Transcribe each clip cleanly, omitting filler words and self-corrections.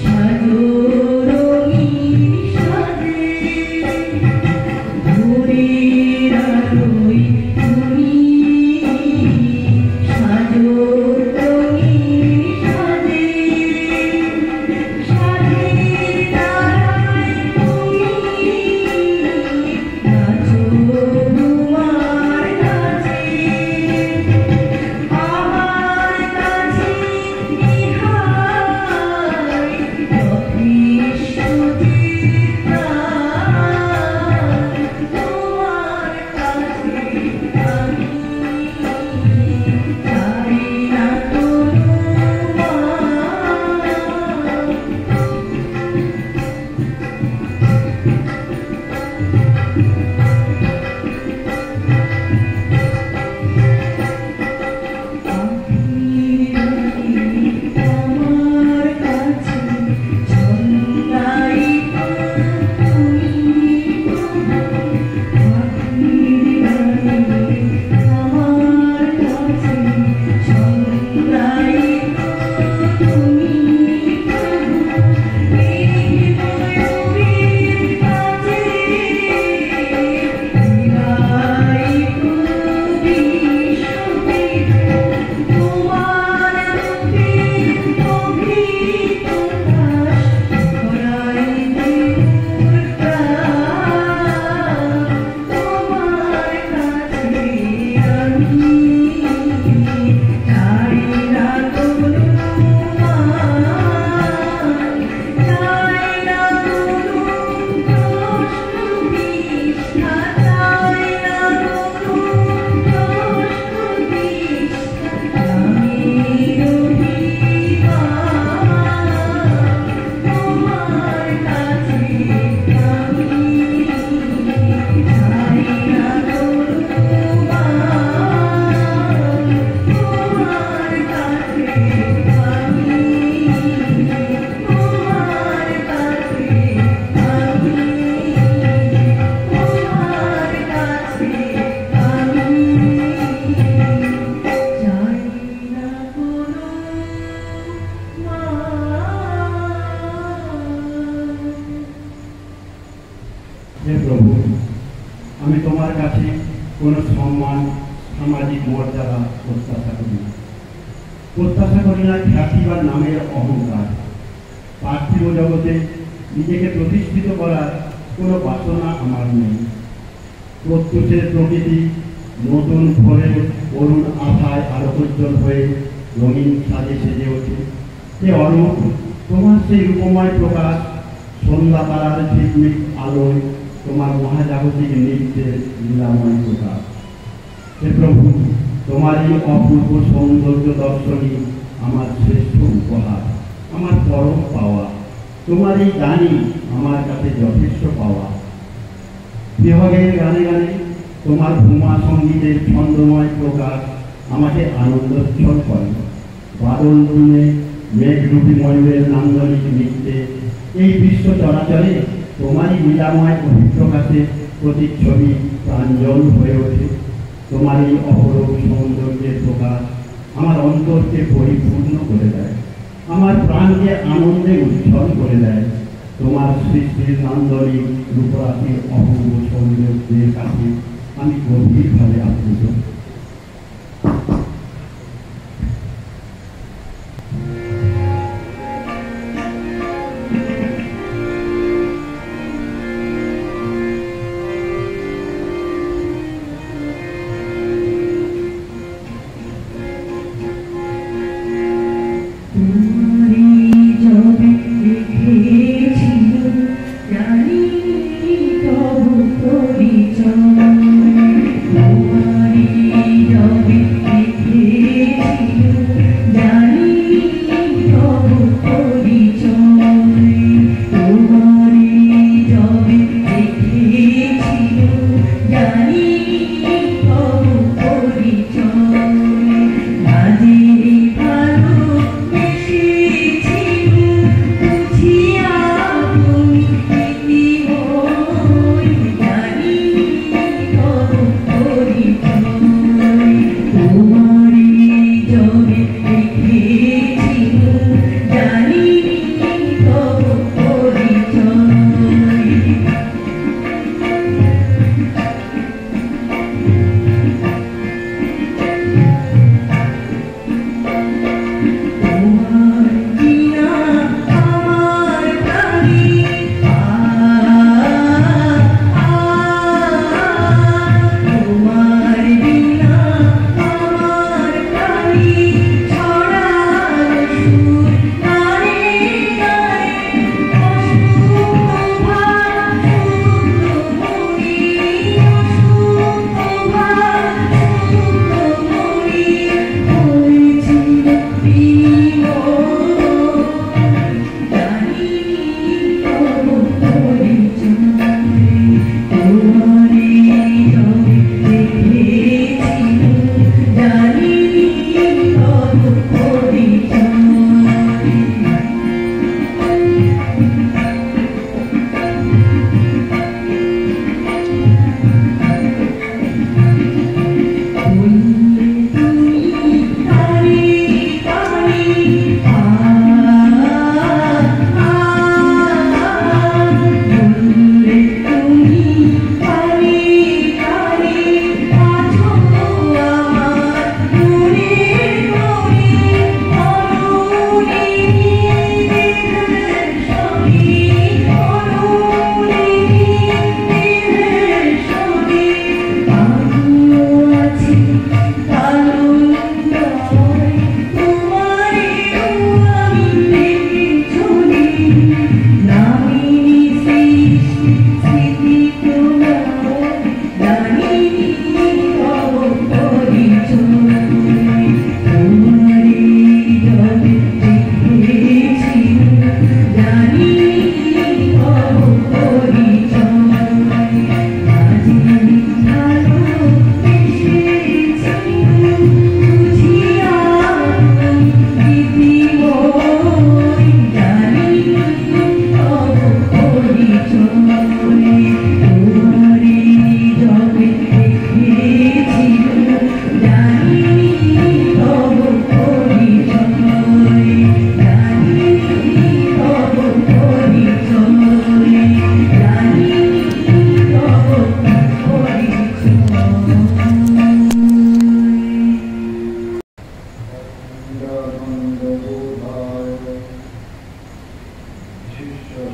Shadow হে প্রভু, আমি তোমার কাছে কোনো সম্মান, সামাজিক মর্যাদা প্রত্যাশা করি না। প্রত্যাশা করি না খ্যাতি বা নামের অহংকার। পার্থিব জগতে নিজেকে প্রতিষ্ঠিত করার কোনো বাসনা আমার নেই। প্রত্যুষের প্রকৃতি নতুন ভোরে অরুণ আভায় আলোকোজ্জ্বল হয়ে রঙিন সাজে সেজে ওঠে। সে অরূপ তোমার সেই রূপময় প্রকাশ, সন্ধ্যা তারার ঝিকমিক আলোয় তোমার মহাজাগতিক নৃত্যের লীলাময় প্রকাশ। হে প্রভু, তোমার এই অপূর্ব সৌন্দর্য দর্শনই আমার শ্রেষ্ঠ উপহার, আমার পরম পাওয়া। তোমার এই গানই আমার কাছে যথেষ্ট পাওয়া। বিভাগের গানে গানে তোমার ভূমা সঙ্গীতের ছন্দময় প্রকাশ আমাকে আনন্দোচ্ছল করে। বাদল ধুনে মেঘরূপী ময়ূরের নান্দনিক নৃত্যে এই বিশ্ব চরাচরে তোমারই লীলাময় অভিপ্রকাশের প্রতিচ্ছবি প্রাঞ্জল হয়ে ওঠে। তোমার এই অপরূপ সৌন্দর্যের প্রকাশ আমার অন্তরকে পরিপূর্ণ করে দেয়, আমার প্রাণকে আনন্দে উজ্জ্বল করে দেয়। তোমার সৃষ্টির নান্দনিক রূপরাশির অপূর্ব সৌন্দর্যের কাছে আমি গভীরভাবে আপ্লুত। Thank you.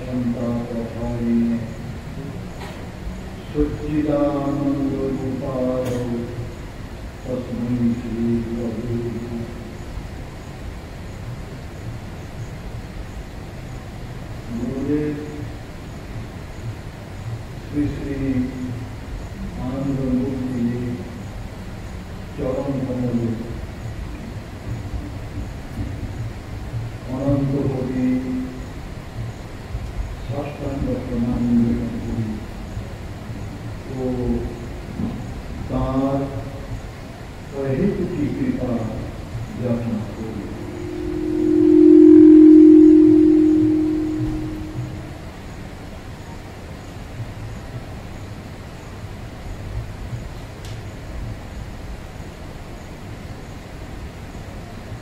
सन्तापहारिणे सच्चिदानन्दरूपाय तस्मै श्रीगुरवे नमः। गुरुदेव श्री श्री आनंदमूर्ति चरण कमले अनंत कोटि साष्टांग प्रणाम निवेदन करी तो तार अहित की कृपा याचना करी।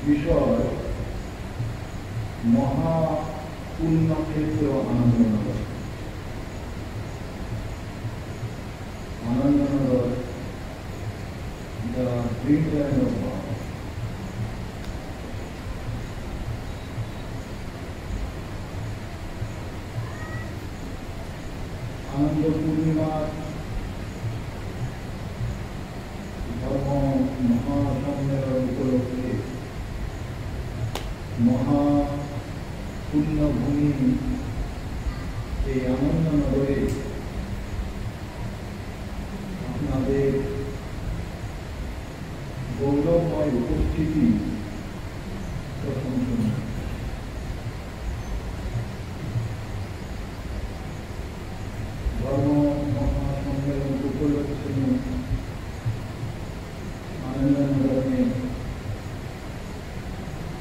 विषय महापुण्यक्षेत्र Anandnagar. Anandnagar the dreamland of God. आनंद पूर्णिमा धर्म महासम्मेलन उपलक्षे महापुण्यभूमि आनंदनगरे আপনাদের गौरवमय उपस्थिति प्रशंसनीय। धर्म महासम्मेलन उपलक्षे आनंदनगर में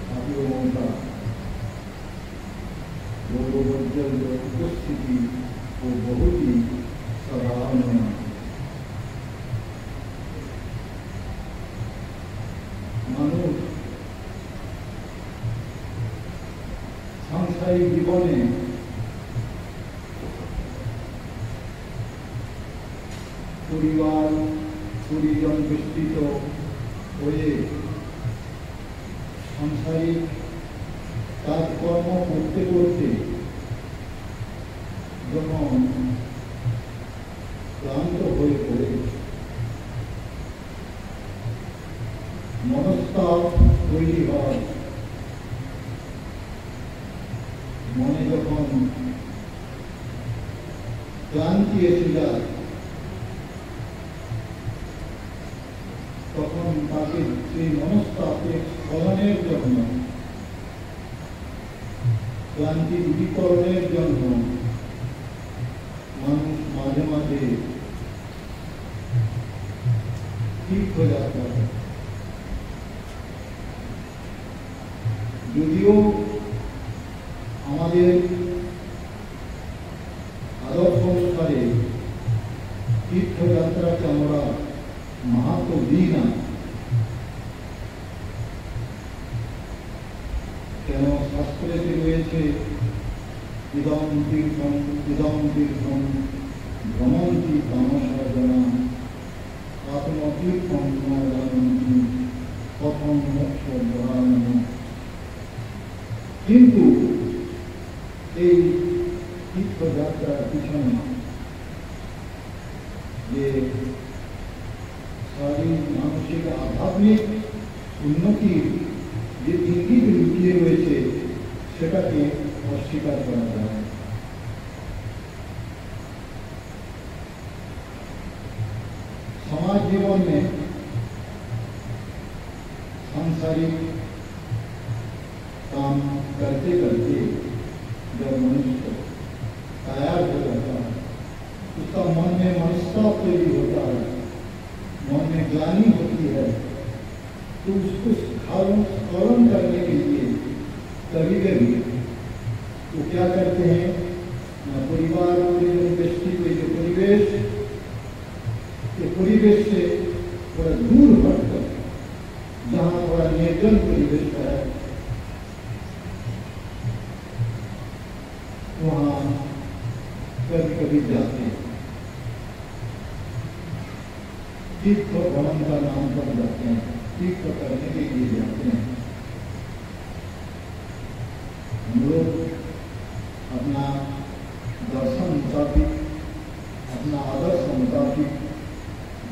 भाइयों का गौरवोज्जल उपस्थिति को बहुत ही सराहनीय। মানুষ সাংসারিক জীবনে পরিবার পরিজন বিস্তৃত হয়ে সাংসারিক কাজকর্ম করতে করতে যখন ক্লান্ত হয়ে পড়ে मनस्ताप तैरी হয় মনে যখন ক্লান্তি এসে যায় তখন তাকে সেই মনস্তাপের স্খলনের জন্য ক্লান্তি দূরীকরণের জন্য মানুষ মাঝে মাঝে তীর্থযাত্রা করে। যদিও আমাদের আদর্শ অনুসারে তীর্থযাত্রাকে আমরা মাহাত্ম দিই না, কেন শাস্ত্রেতে রয়েছে ইদং তীর্থম ভ্রমন্তি কামসাধনা আত্মতীর্থম ন জানন্তি কথম মোক্ষ দ্বারায়ণ। কিন্তু এই তীর্থযাত্রার পিছনে যে শারীরিক মানসিক আধ্যাত্মিক উন্নতির যে ইঙ্গিত লুকিয়ে রয়েছে সেটাকে অস্বীকার করা যায়। समाज जीवन में सांसारिक काम करते करते जब मनुष्य तैयार हो जाता है, उसका मन में मनस्ताप भी होता है, मन में ग्लानि होती है, तो उसको स्खलन करने के लिए कभी कभी तो क्या करते हैं, परिवार व्यक्ति के जो परिवेश से थोड़ा दूर हटकर जहाँ थोड़ा निर्जन परिवेश है वहाँ कभी कभी जाते हैं, तीर्थ भ्रमण का नाम पर जाते हैं, तीर्थ करने के लिए जाते हैं। हम लोग अपना मुताबिक, अपना आदर्श मुताबिक,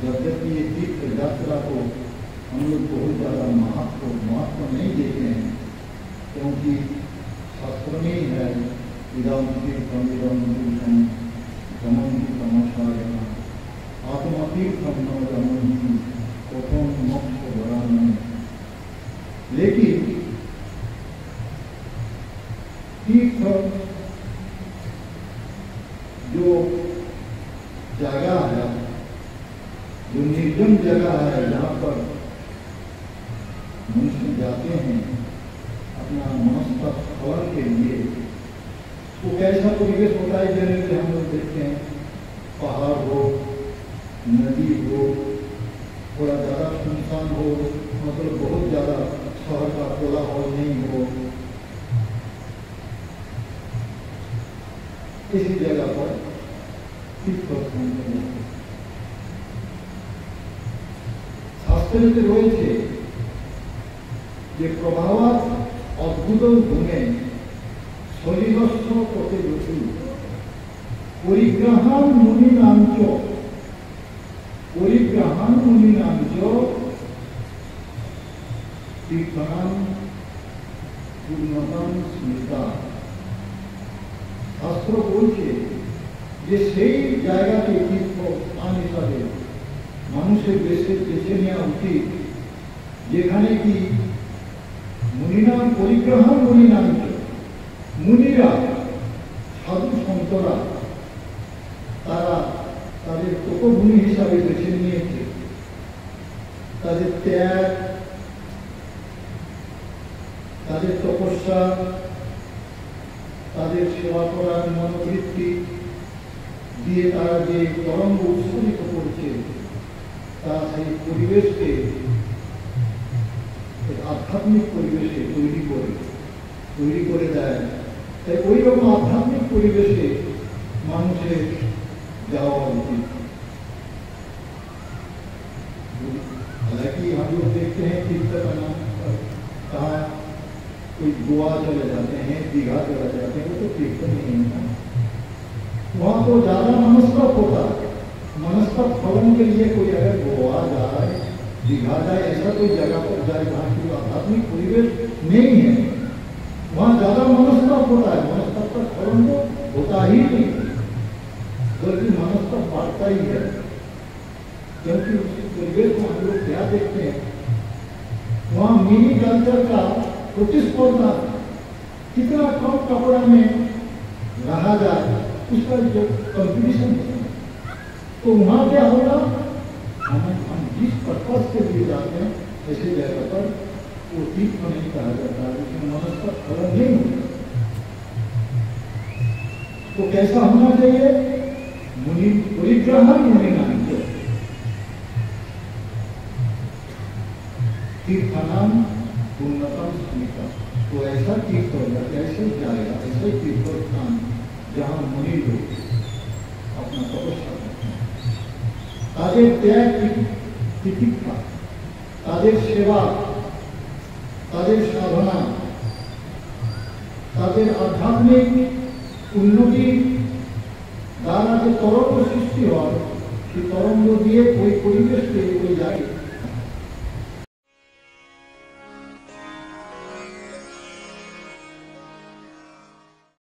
यद्यपि ये तीर्थ यात्रा को हम लोग बहुत ज़्यादा महत्व नहीं देते हैं, क्योंकि शास्त्र में ही है इदम तीर्थम इदम पुरुषम गमन्ति तमसायन आत्मतीर्थम न गमन्ति प्रथम मोक्ष वरानम। लेकिन तीर्थ जो जगह है, जो निर्जन जगह है, जहाँ पर मनुष्य जाते हैं अपना मनस्ता स्खलन के लिए, तो कैसा परिवेश होता है जैसे हम लोग देखते हैं, पहाड़ हो, नदी हो, थोड़ा ज़्यादा सुनसान हो, मतलब बहुत ज़्यादा शहर का कोलाहल नहीं हो, इसी जगह पर শাস্ত্রে রয়েছে যে প্রভাবাত অদ্ভুত গুণে শরীরস্থ পথে রচু পরিগ্রহান মুনিনাঞ্চ তীর্থান পূর্ণতাম স্মৃতা। শাস্ত্র বলছে যে সেই জায়গাকে তীর্থস্থান হিসাবে মানুষের বেছে নেওয়া উচিত যেখানে কি মুনিনাম পরিগ্রহণ মুনিনাম, মুনিরা সাধু সন্তরা তারা তাদের তপভূমি হিসাবে বেছে নিয়েছে, তাদের ত্যাগ, তাদের তপস্যা, তাদের সেবা করার মনোবৃত্তি দিয়ে তারা যে তরঙ্গ উৎসাহিত করছে, তা সেই পরিবেশকে আধ্যাত্মিক পরিবেশে তৈরি করে দেয়। তাই ওই রকম আধ্যাত্মিক পরিবেশে মানুষের যাওয়া উচিত। हालांकि हम लोग देखते हैं तीर्थ का नाम कहाँ कोई गोवा चले जाते हैं, दीघा चले जाते हैं, वो तो तीर्थ नहीं है। वहाँ तो ज्यादा मनस्तप होता है। मनस्तप फलन के लिए कोई अगर गोवा जाए, दीघा जाए, ऐसा कोई जगह पर जाए जहाँ की आध्यात्मिक परिवेश नहीं है, वहाँ ज्यादा मनस्तप होता है। मनस्तप का फलन तो होता ही नहीं, बल्कि मनस्तप बढ़ता ही है। क्योंकि उसी परिवेश में हम लोग क्या देखते हैं, वहाँ मिनी कल्चर का प्रतिस्पर्धा, कितना कम कपड़ा में रहा जाए, उसका जो कंपटीशन है, तो वहाँ क्या होगा, हम जिस पर्पज के लिए जाते हैं ऐसे जगह पर वो तीर्थ नहीं कहा जाता है, उसमें मनस्पत फलन नहीं होता। तो कैसा होना चाहिए, मुनि परिग्रहण मुनिनाम तीर्थानाम पूर्णतम स्मृता। तो ऐसा तीर्थ होगा, ऐसे जाएगा, ऐसे तीर्थ स्थान जहाँ मुनि लोग अपना तपस्या करते हैं, ताদের ত্যাগ তিতিক্ষা, তাদের সেবা, তাদের সাধনা, তাদের আধ্যাত্মিক উন্নতি দ্বারা যে তরঙ্গ সৃষ্টি হয়, সেই তরঙ্গ দিয়ে ওই পরিবেশকে ওই জায়গায়